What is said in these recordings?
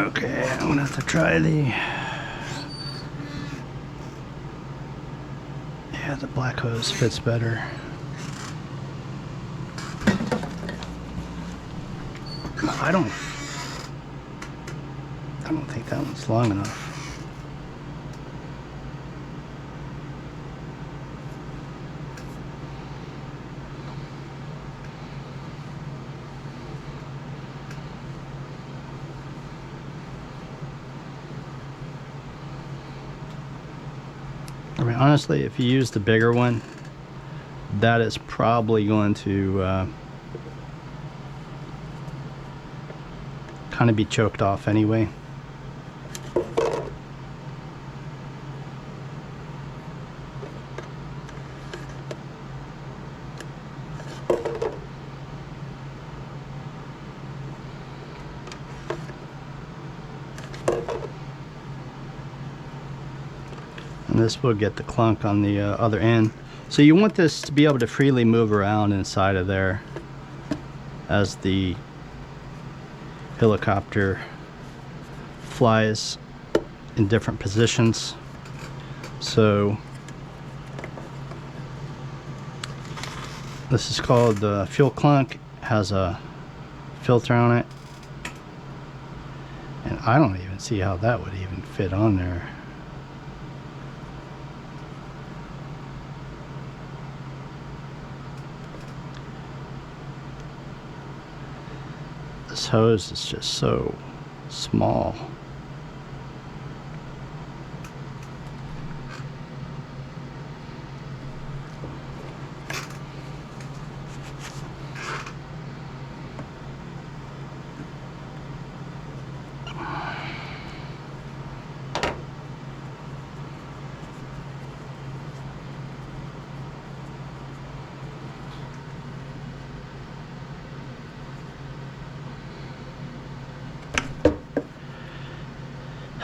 Okay, I'm gonna have to try the black hose fits better. I don't think that one's long enough. I mean, honestly, if you use the bigger one, that is probably going to kind of be choked off anyway. And this will get the clunk on the other end. So you want this to be able to freely move around inside of there as the helicopter flies in different positions. So this is called the fuel clunk. It has a filter on it, and I don't even see how that would even fit on there. This hose is just so small.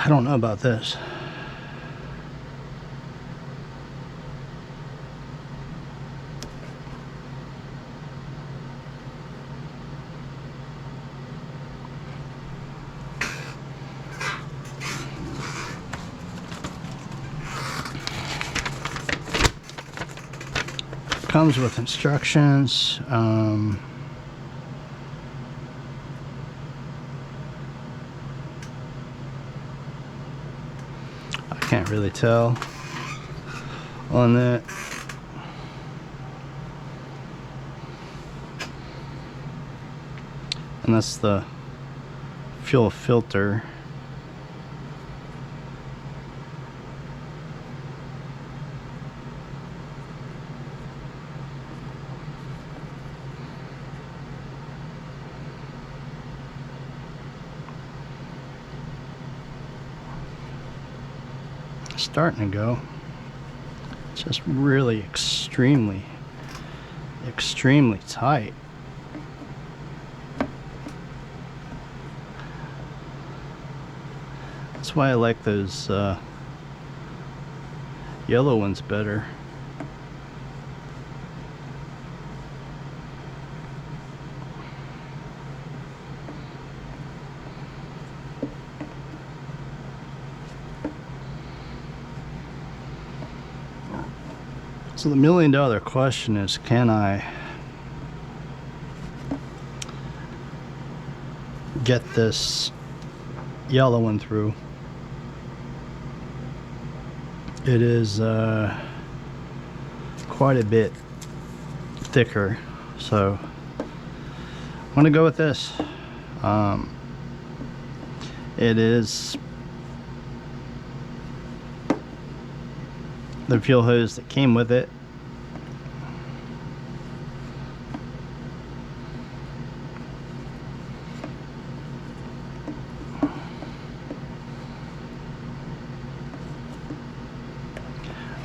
I don't know about this. Comes with instructions. Can't really tell on that. And that's the fuel filter. Starting to go. It's just really extremely tight. That's why I like those yellow ones better. So the $1,000,000 question is, can I get this yellow one through? It is quite a bit thicker, so I'm gonna go with this. It is the fuel hose that came with it.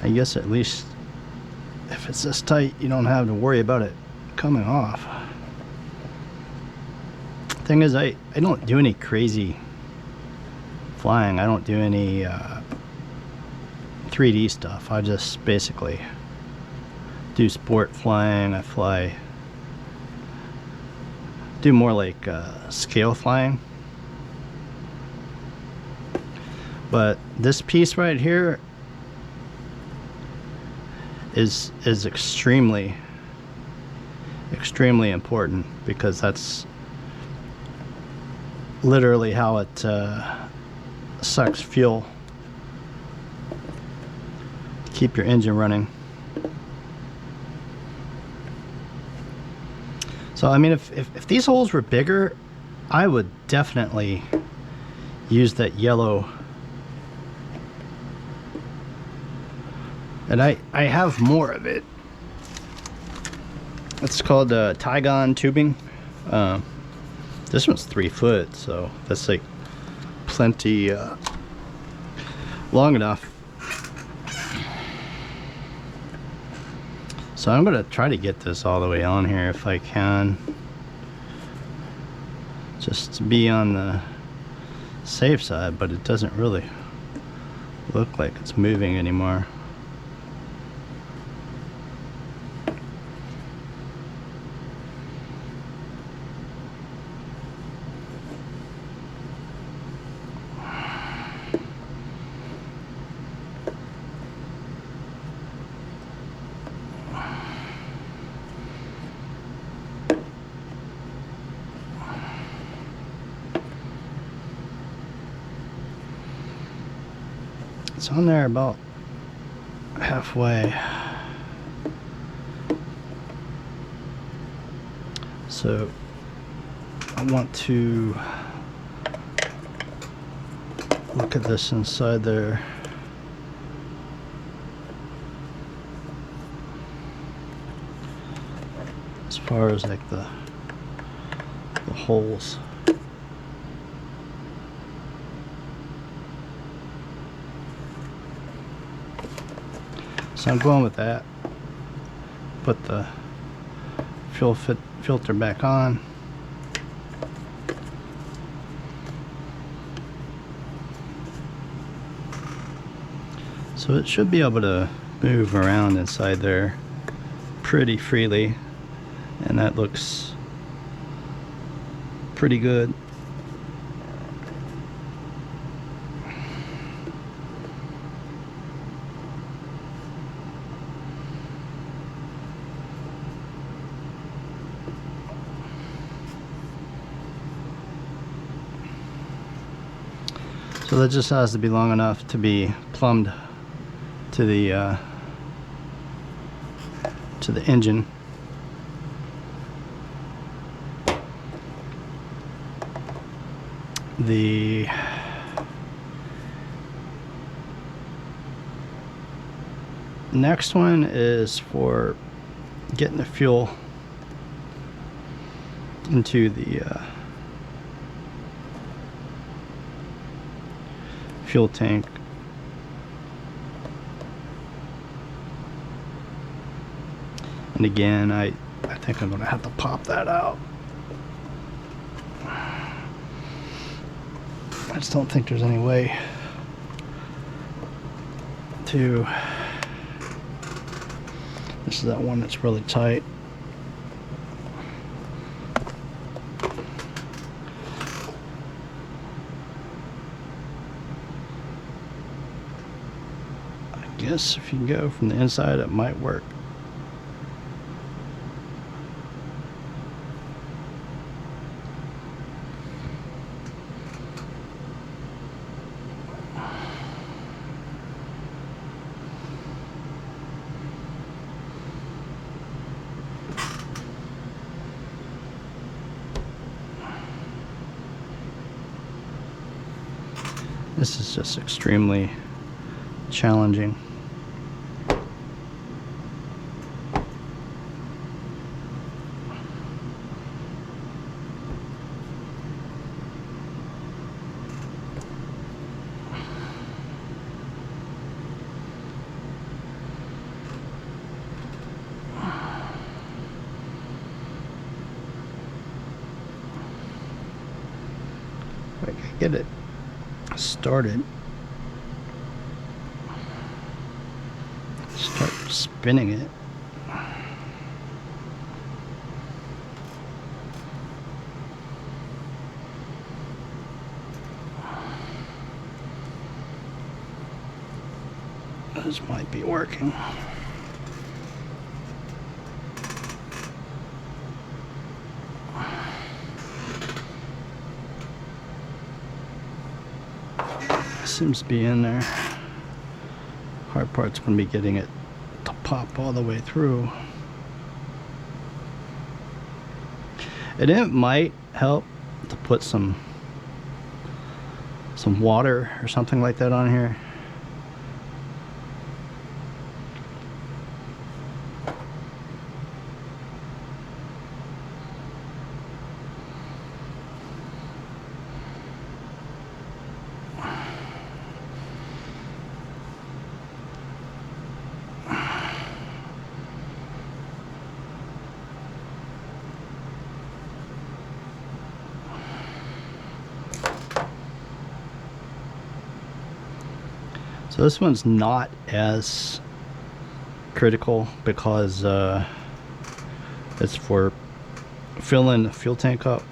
I guess at least if it's this tight, you don't have to worry about it coming off. Thing is, I don't do any crazy flying. I don't do any 3D stuff. I just basically do sport flying. I do more like scale flying. But this piece right here is extremely important, because that's literally how it sucks fuel to keep your engine running. So I mean, if these holes were bigger, I would definitely use that yellow. And I have more of it. It's called Tygon tubing. This one's 3 foot, so that's like plenty long enough. So I'm gonna try to get this all the way on here if I can, just to be on the safe side, but it doesn't really look like it's moving anymore. It's on there about halfway. So I want to look at this inside there. As far as like the holes. So I'm going with that. Put the fuel filter back on. So it should be able to move around inside there pretty freely, and that looks pretty good. So that just has to be long enough to be plumbed to the engine. The next one is for getting the fuel into the fuel tank. And again, I think I'm gonna have to pop that out. I just don't think there's any way to. This is that one that's really tight. I guess if you go from the inside, it might work. This is just extremely challenging. If I can get it started, start spinning it. those might be working. Seems to be in there. Hard part's going to be getting it to pop all the way through. And it might help to put some water or something like that on here. So this one's not as critical because it's for filling the fuel tank up.